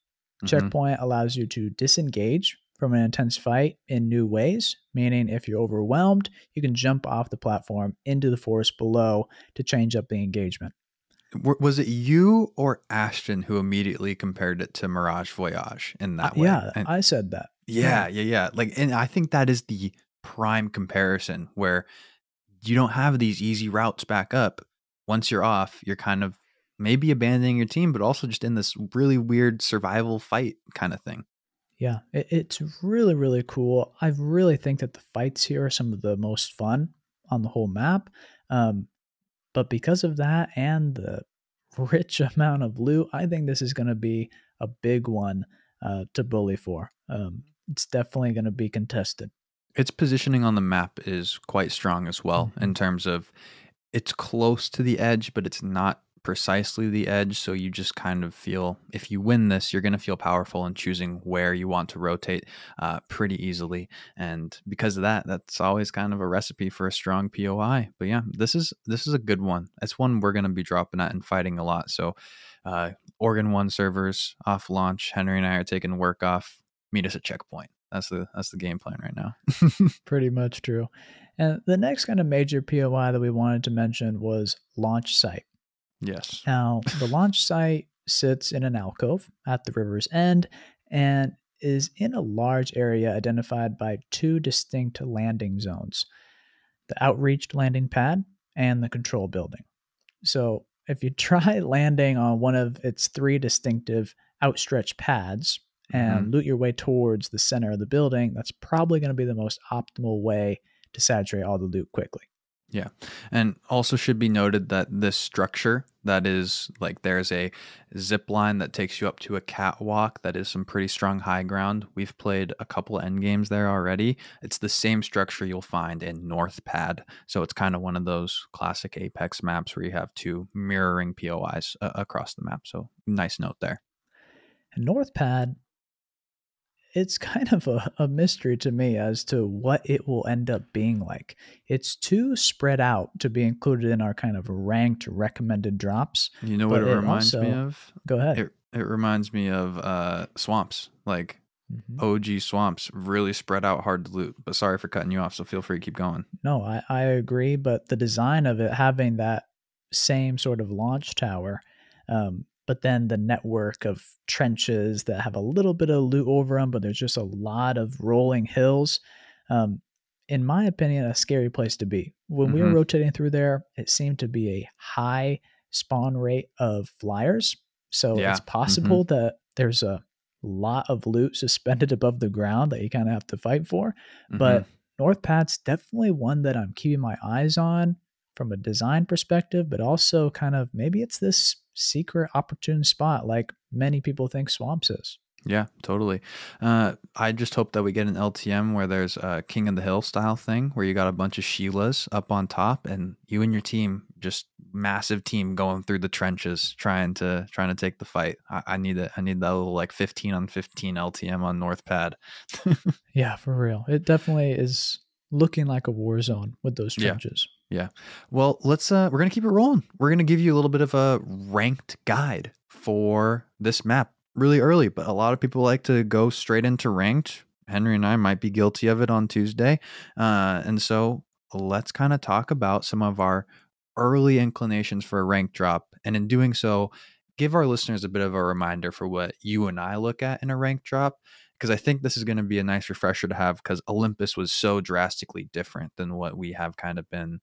Checkpoint allows you to disengage from an intense fight in new ways, meaning if you're overwhelmed, you can jump off the platform into the forest below to change up the engagement. Was it you or Ashton who immediately compared it to Mirage Voyage in that way? Yeah, And I said that. yeah. Like, and I think that is the prime comparison where you don't have these easy routes back up. Once you're off, you're kind of maybe abandoning your team, but also just in this really weird survival fight kind of thing. Yeah, it's really, really cool. I really think that the fights here are some of the most fun on the whole map. But because of that and the rich amount of loot, I think this is going to be a big one to bully for. It's definitely going to be contested. Its positioning on the map is quite strong as well in terms of it's close to the edge, but it's not precisely the edge. So you just kind of feel if you win this, you're going to feel powerful in choosing where you want to rotate pretty easily. And because of that, that's always kind of a recipe for a strong POI. But yeah, this is a good one. It's one we're going to be dropping at and fighting a lot. So Oregon 1 servers off launch. Henry and I are taking work off. Meet us at checkpoint. That's the game plan right now. Pretty much true. And the next kind of major POI that we wanted to mention was launch site. Yes. Now, the launch site sits in an alcove at the river's end and is in a large area identified by two distinct landing zones: the outreached landing pad and the control building. So, if you try landing on one of its three distinctive outstretched pads and loot your way towards the center of the building, that's probably going to be the most optimal way to saturate all the loot quickly. Yeah. And also should be noted that this structure that is like there's a zip line that takes you up to a catwalk that is some pretty strong high ground. We've played a couple end games there already. It's the same structure you'll find in North Pad. So it's kind of one of those classic Apex maps where you have two mirroring POIs across the map. So nice note there. And North Pad, it's kind of a mystery to me as to what it will end up being like. It's too spread out to be included in our kind of ranked recommended drops. You know what it reminds me of? Go ahead. It reminds me of swamps, like OG swamps, really spread out, hard to loot. But sorry for cutting you off, so feel free to keep going. No, I agree, but the design of it having that same sort of launch tower, but then the network of trenches that have a little bit of loot over them, but there's just a lot of rolling hills. In my opinion, a scary place to be. When we were rotating through there, it seemed to be a high spawn rate of flyers. So it's possible that there's a lot of loot suspended above the ground that you kind of have to fight for. But North Pad's definitely one that I'm keeping my eyes on from a design perspective, but also kind of maybe it's this secret opportune spot like many people think Swamps is. Yeah, totally. I just hope that we get an LTM where there's a King of the Hill style thing where you got a bunch of Sheilas up on top and you and your team, just massive team going through the trenches trying to take the fight. I need it. I need that little like 15 on 15 LTM on North Pad. Yeah, for real. It definitely is looking like a war zone with those trenches. Yeah. Well, let's we're going to keep it rolling. We're going to give you a little bit of a ranked guide for this map really early, but a lot of people like to go straight into ranked. Henry and I might be guilty of it on Tuesday. And so let's kind of talk about some of our early inclinations for a rank drop. And in doing so, give our listeners a bit of a reminder for what you and I look at in a rank drop, because I think this is going to be a nice refresher to have, because Olympus was so drastically different than what we have kind of been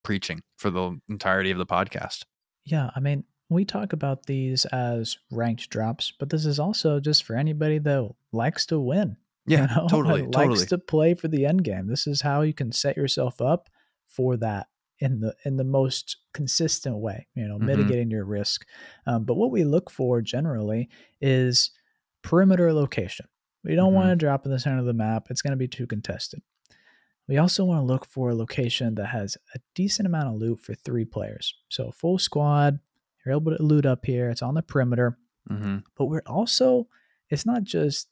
preaching for the entirety of the podcast. Yeah, I mean, we talk about these as ranked drops, but this is also just for anybody that likes to win, Yeah, and totally, likes totally. to play for the end game. This is how you can set yourself up for that in the most consistent way, Mm-hmm. mitigating your risk. But what we look for generally is perimeter location. We don't Mm-hmm. want to drop in the center of the map. It's going to be too contested. We also want to look for a location that has a decent amount of loot for 3 players. So full squad, you're able to loot up here. It's on the perimeter, Mm-hmm. but we're also, it's not just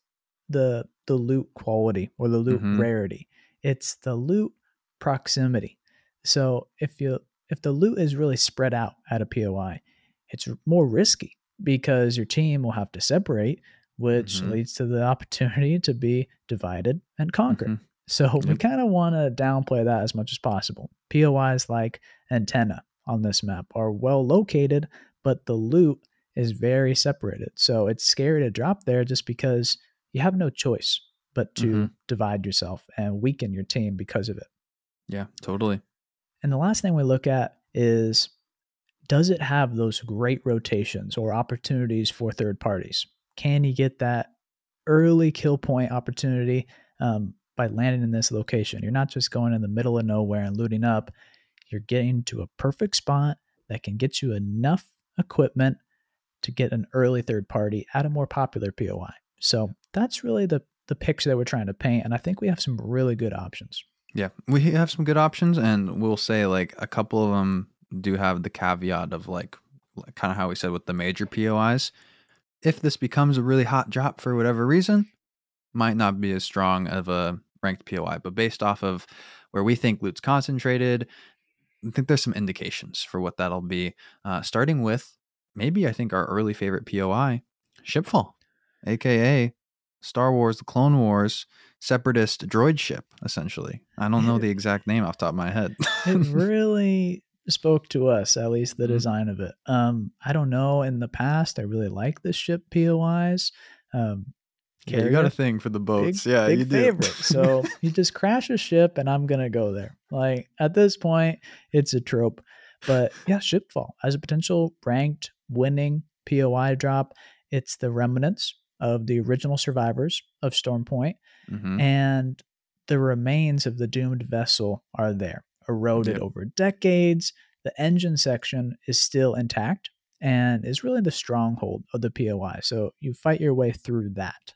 the loot quality or the loot Mm-hmm. rarity. It's the loot proximity. So if the loot is really spread out at a POI, it's more risky because your team will have to separate, which Mm-hmm. leads to the opportunity to be divided and conquer. Mm-hmm. So we Yep. kind of want to downplay that as much as possible. POIs like Antenna on this map are well located, but the loot is very separated. So it's scary to drop there just because you have no choice but Mm-hmm. to divide yourself and weaken your team because of it. Yeah, totally. And the last thing we look at is, does it have those great rotations or opportunities for third parties? Can you get that early kill point opportunity by landing in this location? You're not just going in the middle of nowhere and looting up. You're getting to a perfect spot that can get you enough equipment to get an early third party at a more popular POI. So that's really the picture that we're trying to paint. And I think we have some really good options. Yeah, we have some good options, and we'll say like a couple of them do have the caveat of like kind of how we said with the major POIs. If this becomes a really hot drop for whatever reason, might not be as strong of a ranked POI. But based off of where we think loot's concentrated, I think there's some indications for what that'll be. Starting with maybe I think our early favorite POI, Shipfall, aka Star Wars: The Clone Wars separatist droid ship. Essentially, I don't know It, the exact name off the top of my head. it really spoke to us, at least the Mhm. design of it. I don't know. In the past, I really like the ship POIs. Um, Yeah, you got a Carrier, thing for the big boats. Yeah, you big do. favorite. So you just crash a ship and I'm gonna go there. Like at this point, it's a trope. But yeah, Shipfall as a potential ranked winning POI drop. It's the remnants of the original survivors of Stormpoint, Hmm. and the remains of the doomed vessel are there, eroded Yep. over decades. The engine section is still intact and is really the stronghold of the POI. So you fight your way through that.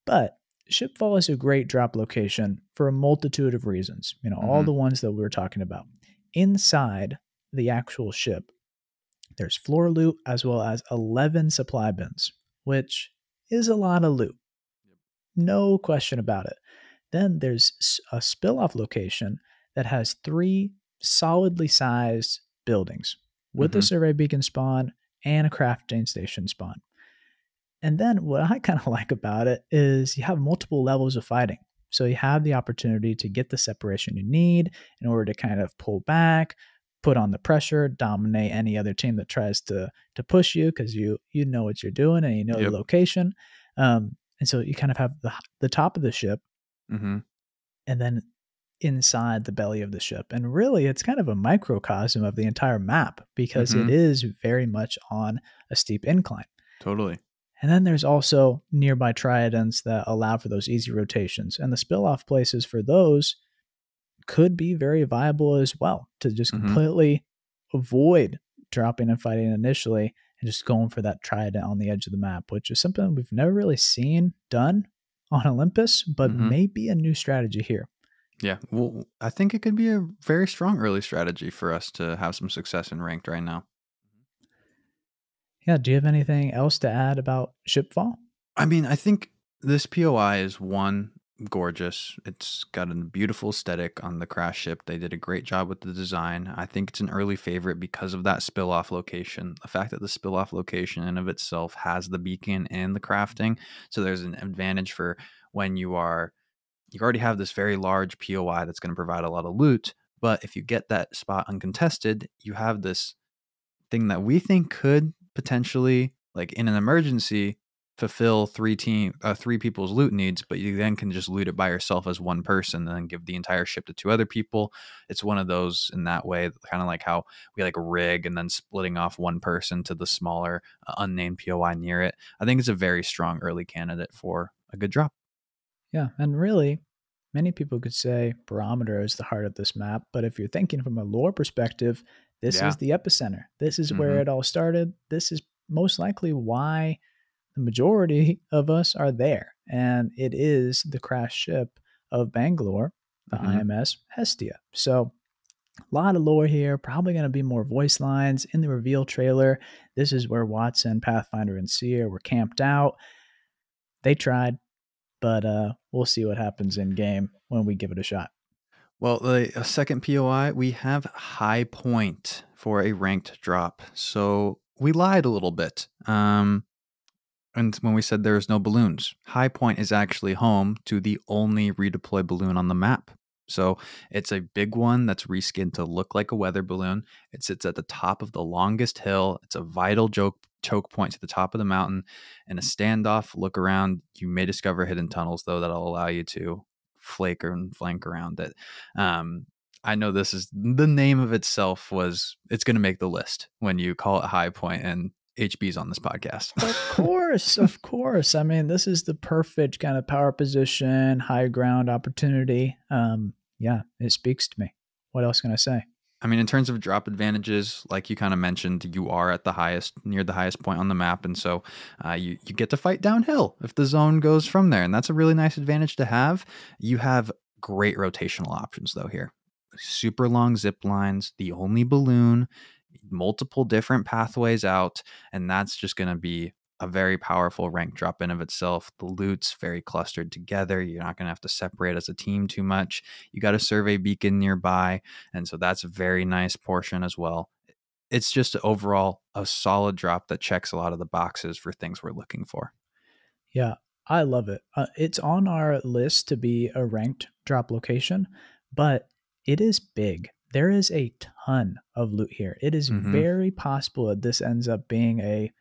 But Shipfall is a great drop location for a multitude of reasons, all Hmm. the ones that we were talking about. Inside the actual ship, there's floor loot as well as 11 supply bins, which is a lot of loot. No question about it. Then there's a spill off location that has 3 solidly sized buildings with a Hmm. survey beacon spawn and a crafting station spawn. And then what I kind of like about it is you have multiple levels of fighting. So you have the opportunity to get the separation you need in order to kind of pull back, put on the pressure, dominate any other team that tries to push you because you know what you're doing and you know the Yep. location. And so you kind of have the top of the ship Hmm. and then inside the belly of the ship. And really, it's kind of a microcosm of the entire map because it Hmm. is very much on a steep incline. Totally. And then there's also nearby triadents that allow for those easy rotations. And the spill off places for those could be very viable as well to just Hmm. completely avoid dropping and fighting initially and just going for that trident on the edge of the map, which is something we've never really seen done on Olympus, but Hmm. maybe a new strategy here. Yeah. Well, I think it could be a very strong early strategy for us to have some success in ranked right now. Yeah, do you have anything else to add about Shipfall? I mean, I think this POI is one gorgeous. It's got a beautiful aesthetic on the crash ship. They did a great job with the design. I think it's an early favorite because of that spill off location. The fact that the spill off location in of itself has the beacon and the crafting, so there's an advantage for when you already have this very large POI that's going to provide a lot of loot. But if you get that spot uncontested, you have this thing that we think could potentially, like in an emergency, fulfill three people's loot needs, but you then can just loot it by yourself as one person and then give the entire ship to two other people. It's one of those in that way, kind of like how we like rig and then splitting off one person to the smaller unnamed POI near it. I think it's a very strong early candidate for a good drop. Yeah, and really, many people could say Barometer is the heart of this map, but if you're thinking from a lore perspective, this Yeah. is the epicenter. This is where Mhm. it all started. This is most likely why the majority of us are there. And it is the crashed ship of Bangalore, the Mhm. IMS Hestia. So a lot of lore here, probably going to be more voice lines in the reveal trailer. This is where Watson, Pathfinder, and Seer were camped out. They tried, but we'll see what happens in game when we give it a shot. Well, the second POI, we have High Point for a ranked drop. So we lied a little bit. And when we said there's no balloons, High Point is actually home to the only redeploy balloon on the map. So it's a big one that's reskinned to look like a weather balloon. It sits at the top of the longest hill. It's a vital choke point to the top of the mountain. In a standoff look around, you may discover hidden tunnels, though, that'll allow you to flake and flank around it. I know this is the name of itself it's going to make the list when you call it High Point and HB's on this podcast. Of course. I mean, this is the perfect kind of power position, high ground opportunity. Yeah, it speaks to me. What else can I say? I mean, in terms of drop advantages, like you kind of mentioned, you are at near the highest point on the map, and so you get to fight downhill if the zone goes from there, and that's a really nice advantage to have. You have great rotational options though here, super long zip lines, the only balloon, multiple different pathways out, and that's just going to be a very powerful rank drop in of itself. The loot's very clustered together. You're not going to have to separate as a team too much. You got a survey beacon nearby, and so that's a very nice portion as well. It's just overall a solid drop that checks a lot of the boxes for things we're looking for. Yeah, I love it. It's on our list to be a ranked drop location, but it is big. There is a ton of loot here. It is very possible that this ends up being a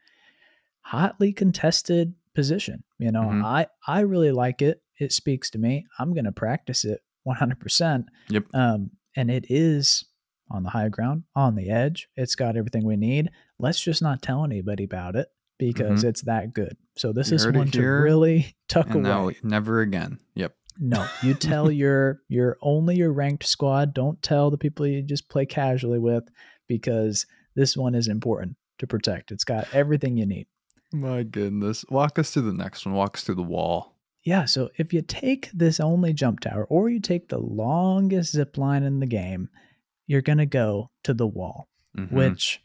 hotly contested position. You know, Mm-hmm. I really like it. It speaks to me. I'm going to practice it 100%. Yep. And it is on the high ground, on the edge. It's got everything we need. Let's just not tell anybody about it because it's that good. So this You is heard one it to here, really tuck and now away. never again. Yep. No, you tell your only your ranked squad. Don't tell the people you just play casually with because this one is important to protect. It's got everything you need. My goodness. Walk us through the next one. Walk us through the wall. Yeah, so if you take this only jump tower or you take the longest zip line in the game, you're going to go to the wall, which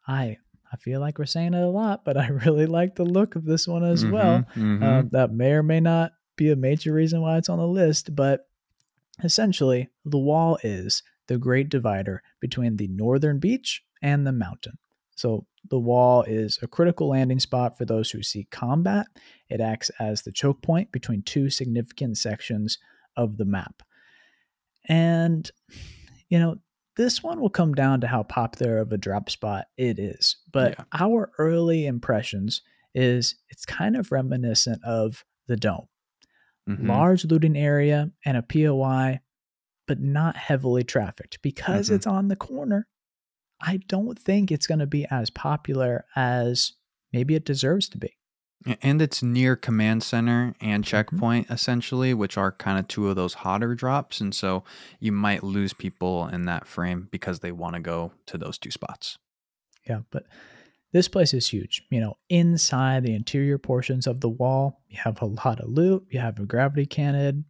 I feel like we're saying it a lot, but I really like the look of this one as well. That may or may not be a major reason why it's on the list, but essentially, the wall is the great divider between the northern beach and the mountain. So the wall is a critical landing spot for those who seek combat. It acts as the choke point between two significant sections of the map. And, you know, this one will come down to how popular of a drop spot it is. But our early impressions is it's kind of reminiscent of the Dome. Large looting area and a POI, but not heavily trafficked because it's on the corner. I don't think it's going to be as popular as maybe it deserves to be. And it's near command center and checkpoint, essentially, which are kind of two of those hotter drops. And so you might lose people in that frame because they want to go to those two spots. Yeah, but this place is huge. You know, inside the interior portions of the wall, you have a lot of loot. You have a gravity cannon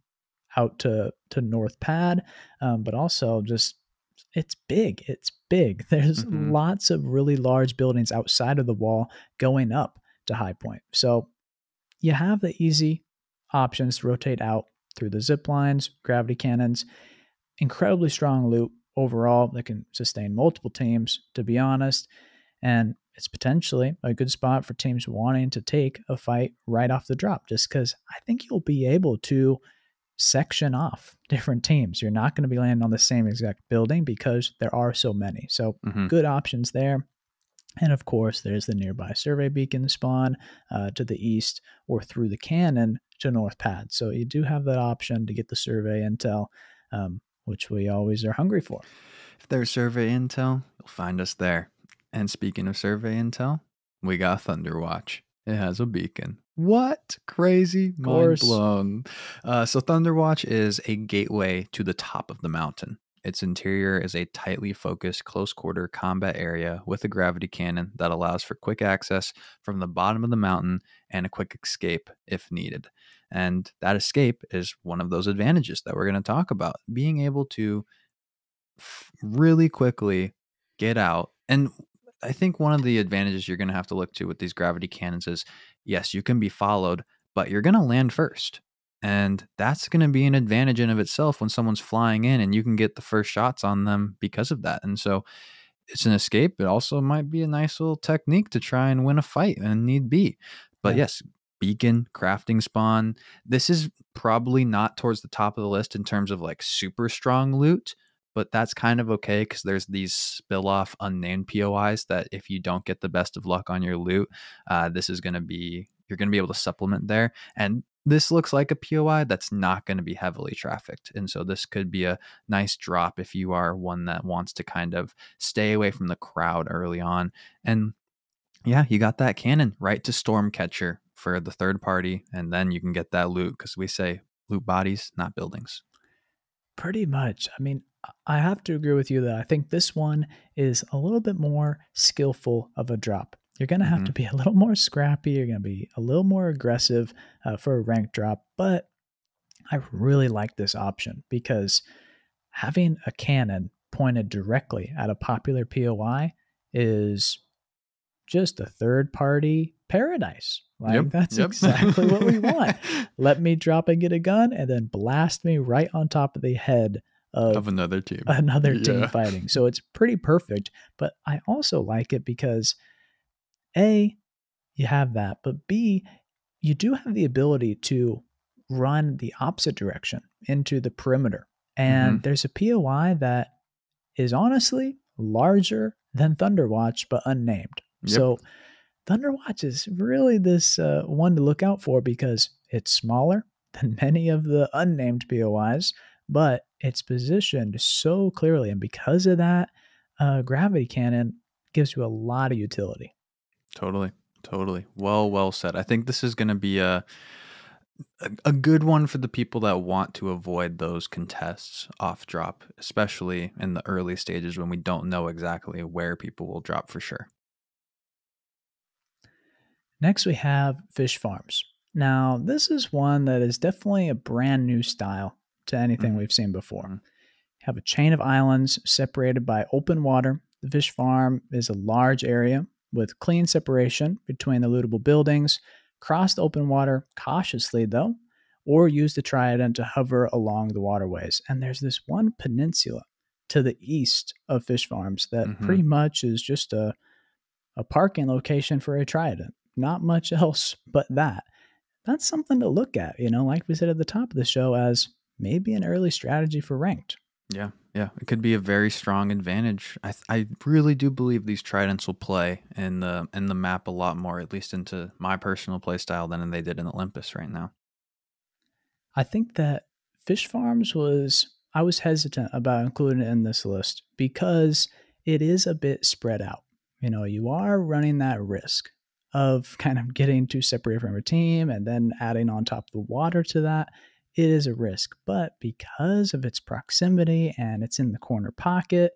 out to North Pad, but also just it's big. It's big. There's lots of really large buildings outside of the wall going up to High Point. So you have the easy options to rotate out through the zip lines, gravity cannons, incredibly strong loot overall that can sustain multiple teams, to be honest. And it's potentially a good spot for teams wanting to take a fight right off the drop, just because I think you'll be able to section off different teams. You're not going to be landing on the same exact building because there are so many. So good options there. And of course, there's the nearby survey beacon spawn to the east or through the cannon to North Pad. So you do have that option to get the survey intel, which we always are hungry for. If there's survey intel, you'll find us there. And speaking of survey intel, we got Thunderwatch. It has a beacon. What? Crazy. Mind blown. So Thunderwatch is a gateway to the top of the mountain. Its interior is a tightly focused close-quarter combat area with a gravity cannon that allows for quick access from the bottom of the mountain and a quick escape if needed. And that escape is one of those advantages that we're going to talk about. Being able to really quickly get out. And I think one of the advantages you're going to have to look to with these gravity cannons is, yes, you can be followed, but you're going to land first. And that's going to be an advantage in of itself when someone's flying in and you can get the first shots on them because of that. And so it's an escape. It also might be a nice little technique to try and win a fight and need be. But yes, beacon, crafting spawn. This is probably not towards the top of the list in terms of like super strong loot, but that's kind of okay because there's these spill off unnamed POIs that if you don't get the best of luck on your loot, this is going to be, you're going to be able to supplement there. And this looks like a POI that's not going to be heavily trafficked. And so this could be a nice drop if you are one that wants to kind of stay away from the crowd early on. And yeah, you got that cannon right to Stormcatcher for the third party. And then you can get that loot because we say loot bodies, not buildings. Pretty much. I mean, I have to agree with you that I think this one is a little bit more skillful of a drop. You're going to have to be a little more scrappy. You're going to be a little more aggressive for a rank drop. But I really like this option because having a cannon pointed directly at a popular POI is just a third party paradise. Like that's exactly what we want. Let me drop and get a gun and then blast me right on top of the head of another team. Team fighting. So it's pretty perfect. But I also like it because A, you have that, but B, you do have the ability to run the opposite direction into the perimeter. And there's a POI that is honestly larger than Thunderwatch, but unnamed. So Thunderwatch is really this one to look out for because it's smaller than many of the unnamed POIs, but it's positioned so clearly. And because of that, gravity cannon gives you a lot of utility. Totally. Well said. I think this is going to be a good one for the people that want to avoid those contests off drop, especially in the early stages when we don't know exactly where people will drop for sure. Next, we have fish farms. Now, this is one that is definitely a brand new style to anything we've seen before. You have a chain of islands separated by open water. The fish farm is a large area with clean separation between the lootable buildings. Cross the open water cautiously, though, or use the trident to hover along the waterways. And there's this one peninsula to the east of fish farms that pretty much is just a parking location for a trident. Not much else but that. That's something to look at, like we said at the top of the show, as maybe an early strategy for ranked. Yeah. It could be a very strong advantage. I really do believe these tridents will play in the map a lot more, at least into my personal play style, than they did in Olympus right now. I think that fish farms I was hesitant about including it in this list because it is a bit spread out. You are running that risk of kind of getting too separated from your team and then adding on top of the water to that. It is a risk, but because of its proximity and it's in the corner pocket,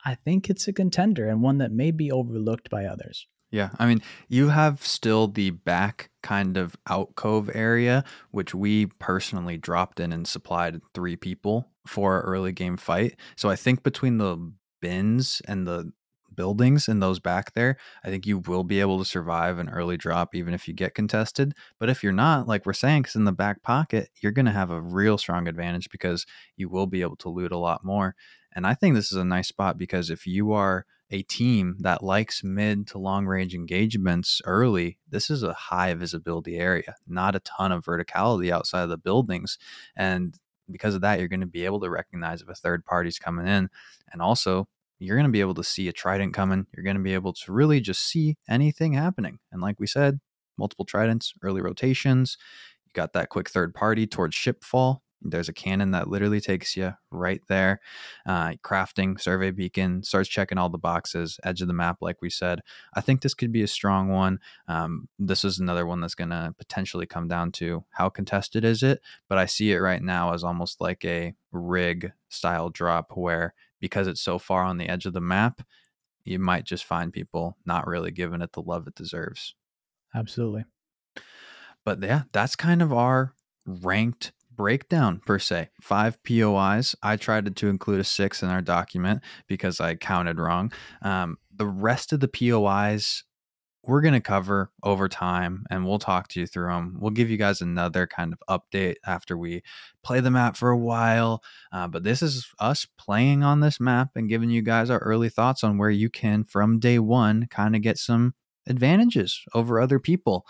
I think it's a contender and one that may be overlooked by others. Yeah, I mean, you have still the back kind of alcove area, which we personally dropped in and supplied 3 people for an early game fight. So I think between the bins and the buildings and those back there, I think you will be able to survive an early drop even if you get contested. But if you're not, like we're saying, because in the back pocket, you're going to have a real strong advantage because you will be able to loot a lot more. And I think this is a nice spot because if you are a team that likes mid to long range engagements early, this is a high visibility area, not a ton of verticality outside of the buildings. And because of that, you're going to be able to recognize if a third party's coming in. And also, you're going to be able to see a trident coming. You're going to be able to really just see anything happening. And like we said, multiple tridents, early rotations. You got that quick third party towards shipfall. There's a cannon that literally takes you right there. Crafting, survey beacon, starts checking all the boxes, edge of the map, like we said. I think this could be a strong one. This is another one that's going to potentially come down to how contested is it. But I see it right now as almost like a rig style drop where, because it's so far on the edge of the map, you might just find people not really giving it the love it deserves. Absolutely. But yeah, that's kind of our ranked breakdown per se. 5 POIs. I tried to include a 6 in our document because I counted wrong. The rest of the POIs we're going to cover over time, and we'll talk to you through them. We'll give you guys another kind of update after we play the map for a while. But this is us playing on this map and giving you guys our early thoughts on where you can, from day one, kind of get some advantages over other people.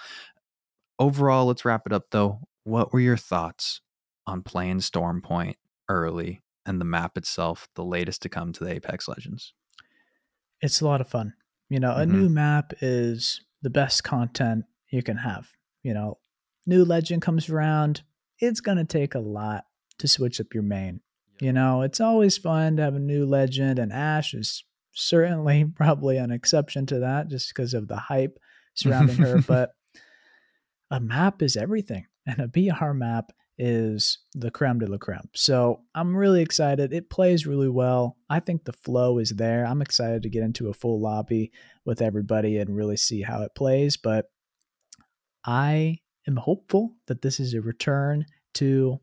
Overall, let's wrap it up though. What were your thoughts on playing Stormpoint early and the map itself, the latest to come to the Apex Legends? It's a lot of fun. A new map is the best content you can have. New legend comes around, it's going to take a lot to switch up your main. It's always fun to have a new legend, and Ashe is certainly probably an exception to that just because of the hype surrounding her. But a map is everything, and a BR map is the creme de la creme. So I'm really excited. It plays really well. I think the flow is there. I'm excited to get into a full lobby with everybody and really see how it plays. But I am hopeful that this is a return to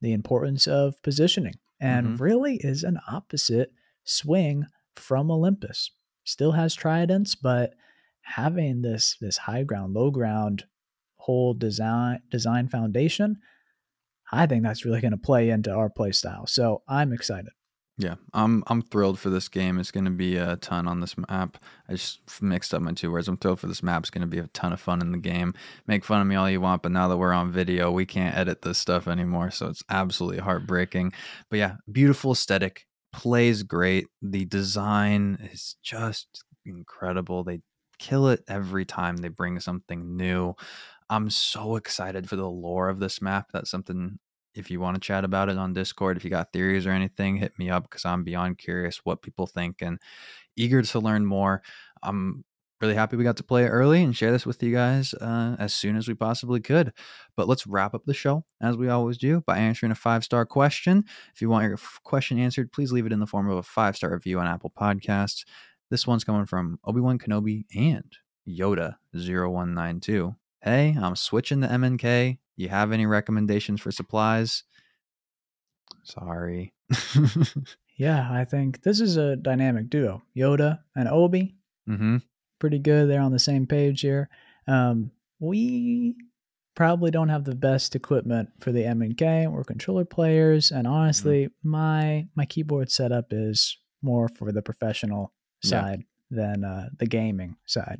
the importance of positioning, and really is an opposite swing from Olympus. Still has tridents, but having this high ground, low ground whole design foundation, I think that's really going to play into our play style. So I'm excited. Yeah, I'm thrilled for this game. It's going to be a ton on this map. I just mixed up my two words. I'm thrilled for this map. It's going to be a ton of fun in the game. Make fun of me all you want, but now that we're on video, we can't edit this stuff anymore, so it's absolutely heartbreaking. But yeah, beautiful aesthetic, plays great. The design is just incredible. They kill it every time they bring something new. I'm so excited for the lore of this map. That's something, if you want to chat about it on Discord, if you got theories or anything, hit me up, because I'm beyond curious what people think and eager to learn more. I'm really happy we got to play it early and share this with you guys as soon as we possibly could. But let's wrap up the show, as we always do, by answering a 5-star question. If you want your question answered, please leave it in the form of a 5-star review on Apple Podcasts. This one's coming from Obi-Wan Kenobi and Yoda0192. Hey, I'm switching to MNK. You have any recommendations for supplies? Sorry. Yeah, I think this is a dynamic duo. Yoda and Obi. Pretty good. They're on the same page here. We probably don't have the best equipment for the MNK. We're controller players. And honestly, my keyboard setup is more for the professional side than the gaming side.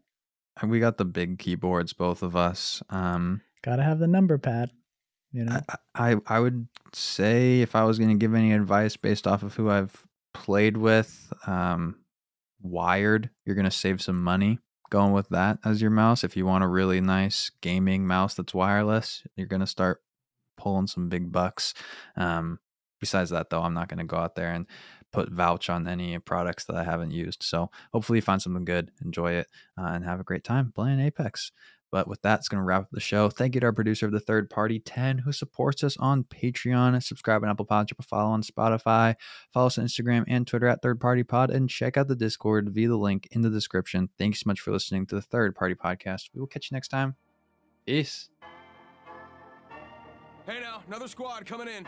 We got the big keyboards, both of us. Gotta have the number pad, I would say, if I was going to give any advice based off of who I've played with, wired, you're going to save some money going with that as your mouse. If you want a really nice gaming mouse that's wireless, you're going to start pulling some big bucks. Besides that, though, I'm not going to go out there and put vouch on any products that I haven't used. So hopefully you find something good, enjoy it, and have a great time playing Apex. But with that, it's going to wrap up the show. Thank you to our producer of the Third Party, 10, who supports us on Patreon. Subscribe on Apple Podcasts, drop a follow on Spotify. Follow us on Instagram and Twitter at Third Party Pod, and check out the Discord via the link in the description. Thanks so much for listening to the Third Party Podcast. We will catch you next time. Peace. Hey now, another squad coming in.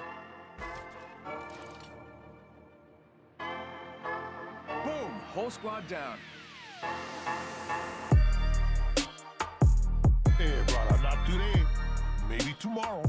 Boom, whole squad down. Hey, brother, not today. Maybe tomorrow.